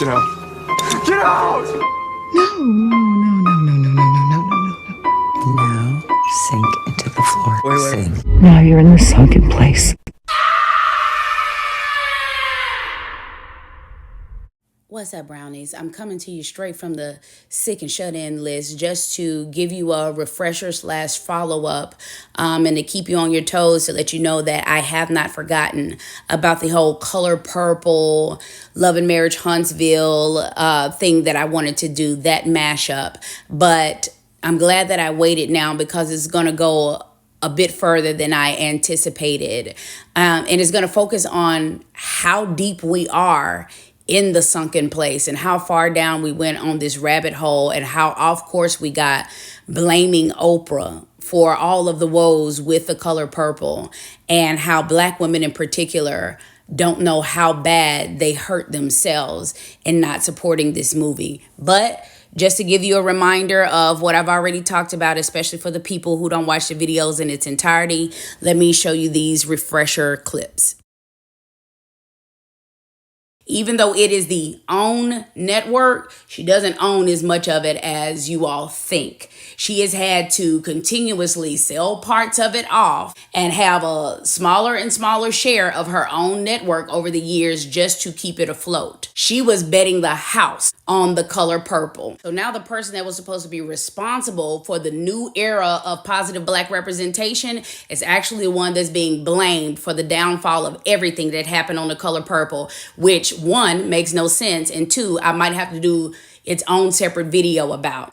Get out. Get out! No. Now sink into the floor. Wait. Sink. Now you're in the sunken place. What's up, brownies? I'm coming to you straight from the sick and shut in list just to give you a refresher / follow-up and to keep you on your toes to let you know that I have not forgotten about the whole Color Purple, Love and Marriage Huntsville thing that I wanted to do, that mashup. But I'm glad that I waited now because it's going to go a bit further than I anticipated. And it's going to focus on how deep we are in the sunken place and how far down we went on this rabbit hole and how off course we got blaming Oprah for all of the woes with the color purple, and how Black women in particular don't know how bad they hurt themselves in not supporting this movie. But just to give you a reminder of what I've already talked about, especially for the people who don't watch the videos in its entirety, let me show you these refresher clips. Even though it is the OWN network, she doesn't own as much of it as you all think. She has had to continuously sell parts of it off and have a smaller and smaller share of her own network over the years just to keep it afloat. She was betting the house on the color purple. So now the person that was supposed to be responsible for the new era of positive Black representation is actually the one that's being blamed for the downfall of everything that happened on the color purple, which one, makes no sense, and two, I might have to do its own separate video about.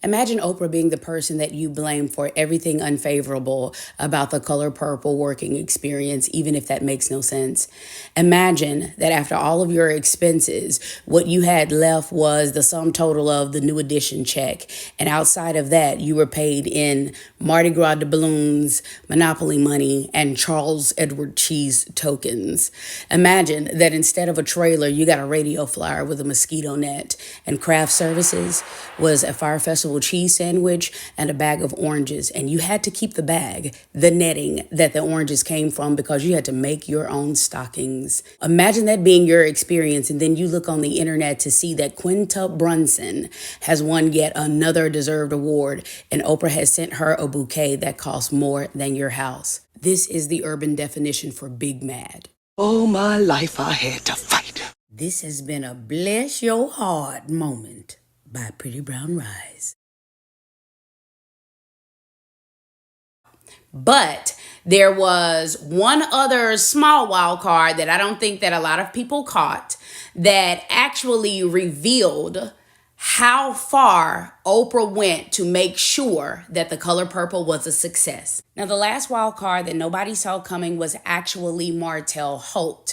Imagine Oprah being the person that you blame for everything unfavorable about the color purple working experience, even if that makes no sense. Imagine that after all of your expenses, what you had left was the sum total of the New Edition check. And outside of that, you were paid in Mardi Gras doubloons, Monopoly money, and Charles Edward cheese tokens. Imagine that instead of a trailer, you got a radio flyer with a mosquito net, and craft services was a Fire Festival cheese sandwich and a bag of oranges, and you had to keep the bag, the netting that the oranges came from, because you had to make your own stockings. Imagine that being your experience, and then you look on the internet to see that Quinta Brunson has won yet another deserved award, and Oprah has sent her a bouquet that costs more than your house. This is the urban definition for big mad. All my life I had to fight. This has been a bless your heart moment by Pretty Brown Rise. But there was one other small wild card that I don't think that a lot of people caught that actually revealed how far Oprah went to make sure that the color purple was a success. Now, the last wild card that nobody saw coming was actually Martel Hol.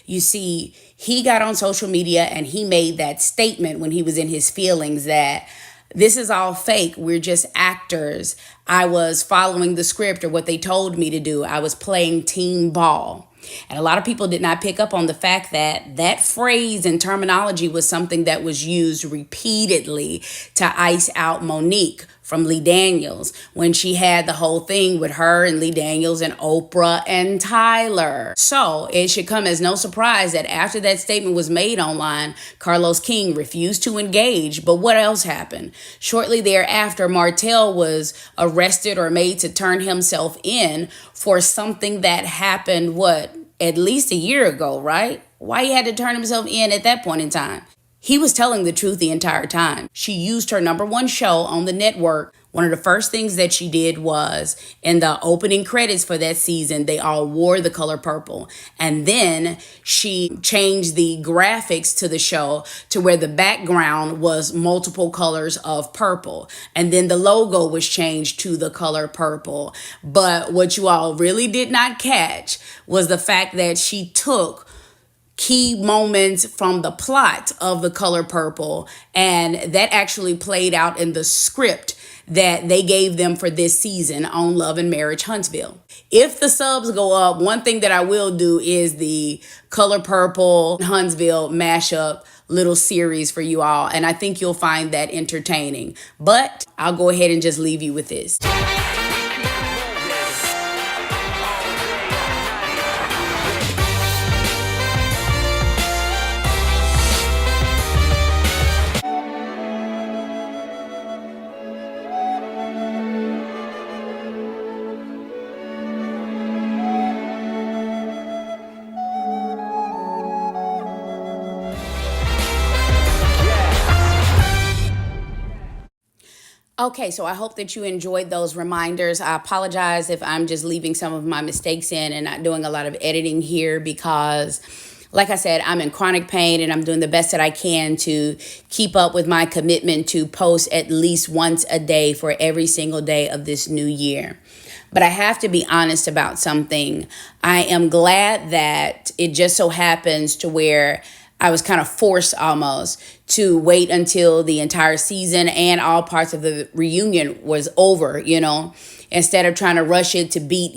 You see, he got on social media and he made that statement when he was in his feelings that this is all fake. We're just actors. I was following the script or what they told me to do. I was playing team ball. And a lot of people did not pick up on the fact that that phrase and terminology was something that was used repeatedly to ice out Monique from Lee Daniels when she had the whole thing with her and Lee Daniels and Oprah and Tyler. So it should come as no surprise that after that statement was made online, Carlos King refused to engage. But what else happened? Shortly thereafter, Martel was arrested or made to turn himself in for something that happened, at least a year ago, right? Why he had to turn himself in at that point in time? He was telling the truth the entire time. She used her #1 show on the network. One of the first things that she did was in the opening credits for that season, they all wore the color purple. And then she changed the graphics to the show to where the background was multiple colors of purple. And then the logo was changed to the color purple. But what you all really did not catch was the fact that she took key moments from the plot of the color purple, and that actually played out in the script that they gave them for this season on Love and Marriage Huntsville. If the subs go up, one thing that I will do is the color purple Huntsville mashup little series for you all, and I think you'll find that entertaining. But I'll go ahead and just leave you with this. Okay, so I hope that you enjoyed those reminders. I apologize if I'm just leaving some of my mistakes in and not doing a lot of editing here because, like I said, I'm in chronic pain and I'm doing the best that I can to keep up with my commitment to post at least once a day for every single day of this new year. But I have to be honest about something. I am glad that it just so happens to where I was kind of forced almost to wait until the entire season and all parts of the reunion was over, instead of trying to rush it to beat,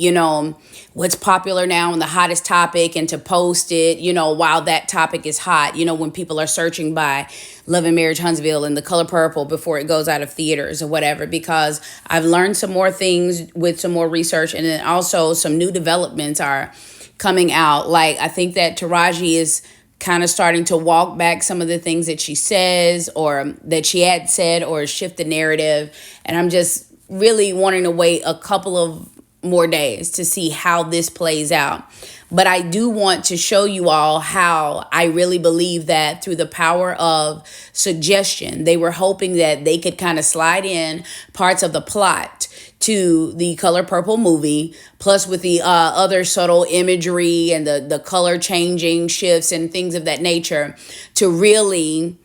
what's popular now and the hottest topic and to post it, while that topic is hot, when people are searching by Love and Marriage Huntsville and The Color Purple before it goes out of theaters or whatever, because I've learned some more things with some more research, and then also some new developments are coming out. Like, I think that Taraji is kind of starting to walk back some of the things that she says or that she had said or shift the narrative. And I'm just really wanting to wait a couple of more days to see how this plays out. But I do want to show you all how I really believe that through the power of suggestion, they were hoping that they could kind of slide in parts of the plot to the Color Purple movie, plus with the other subtle imagery and the color changing shifts and things of that nature to really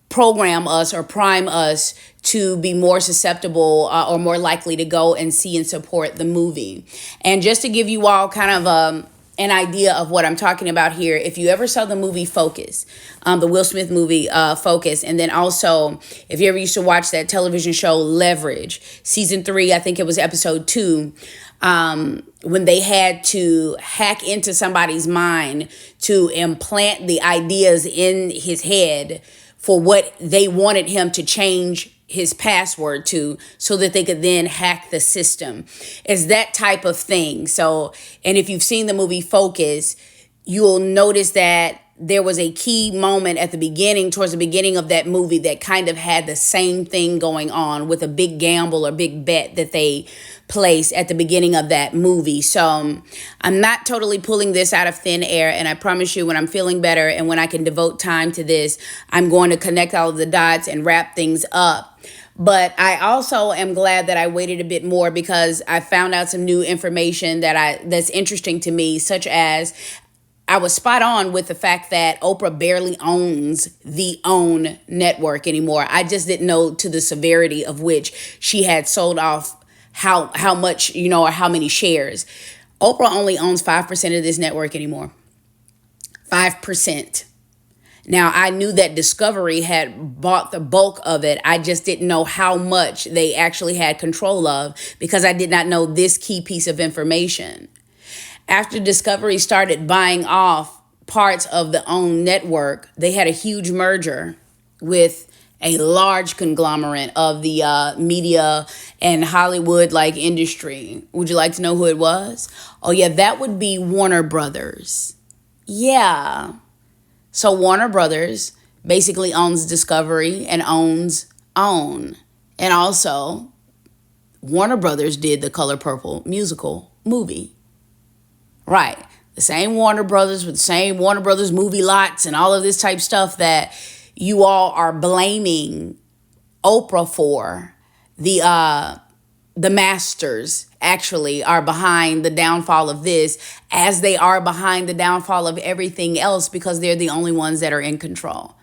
program us or prime us to be more susceptible or more likely to go and see and support the movie. And just to give you all kind of an idea of what I'm talking about here, if you ever saw the movie Focus, the Will Smith movie Focus, and then also if you ever used to watch that television show Leverage, season 3, I think it was episode 2, when they had to hack into somebody's mind to implant the ideas in his head for what they wanted him to change his password to so that they could then hack the system. It's that type of thing. So, and if you've seen the movie Focus, you'll notice that there was a key moment at the beginning, towards the beginning of that movie, that kind of had the same thing going on with a big gamble or big bet that they placed at the beginning of that movie. So I'm not totally pulling this out of thin air. And I promise you, when I'm feeling better and when I can devote time to this, I'm going to connect all of the dots and wrap things up. But I also am glad that I waited a bit more because I found out some new information that's interesting to me, such as I was spot on with the fact that Oprah barely owns the OWN network anymore. I just didn't know to the severity of which she had sold off how much, or how many shares. Oprah only owns 5% of this network anymore. 5%. Now, I knew that Discovery had bought the bulk of it. I just didn't know how much they actually had control of because I did not know this key piece of information. After Discovery started buying off parts of the OWN network, they had a huge merger with a large conglomerate of the media and Hollywood industry. Would you like to know who it was? Oh yeah, that would be Warner Brothers. Yeah. So Warner Brothers basically owns Discovery and owns OWN. And also, Warner Brothers did the Color Purple musical movie. Right. The same Warner Brothers with the same Warner Brothers movie lots and all of this type stuff that you all are blaming Oprah for. The masters actually are behind the downfall of this, as they are behind the downfall of everything else, because they're the only ones that are in control.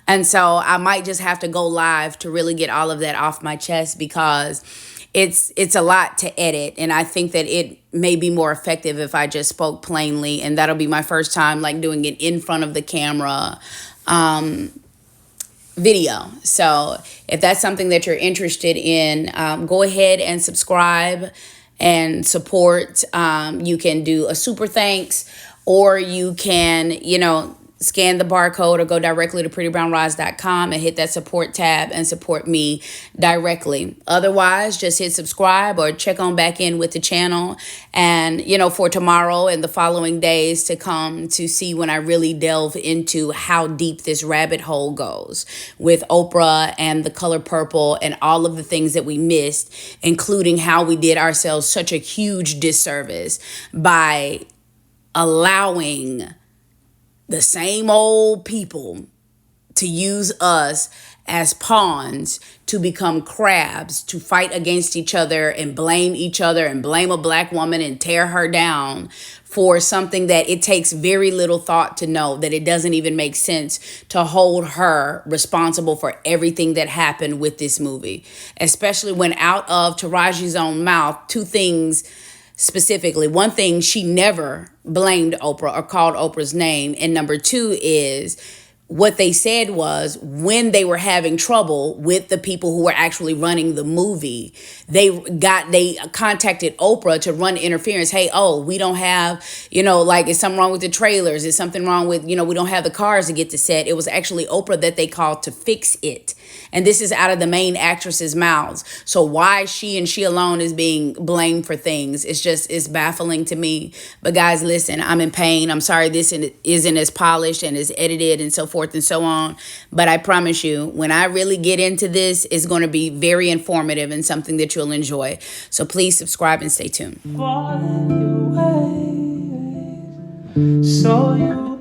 And so I might just have to go live to really get all of that off my chest, because it's a lot to edit. And I think that it may be more effective if I just spoke plainly. And that'll be my first time doing it in front of the camera video. So if that's something that you're interested in, go ahead and subscribe and support. You can do a super thanks, or you can, scan the barcode or go directly to prettybrownroz.com and hit that support tab and support me directly. Otherwise, just hit subscribe or check on back in with the channel and, for tomorrow and the following days to come to see when I really delve into how deep this rabbit hole goes with Oprah and the Color Purple and all of the things that we missed, including how we did ourselves such a huge disservice by allowing the same old people to use us as pawns to become crabs, to fight against each other and blame each other and blame a black woman and tear her down for something that it takes very little thought to know that it doesn't even make sense to hold her responsible for everything that happened with this movie, especially when out of Taraji's own mouth, two things specifically. One thing, she never blamed Oprah or called Oprah's name. And number two is what they said was when they were having trouble with the people who were actually running the movie, they contacted Oprah to run interference. Hey, we don't have, like, is something wrong with the trailers? Is something wrong with, we don't have the cars to get to set? It was actually Oprah that they called to fix it. And this is out of the main actress's mouths. So why she and she alone is being blamed for things, it's baffling to me. But guys, listen, I'm in pain. I'm sorry this isn't as polished and as edited and so forth and so on. But I promise you, when I really get into this, it's going to be very informative and something that you'll enjoy. So please subscribe and stay tuned. So you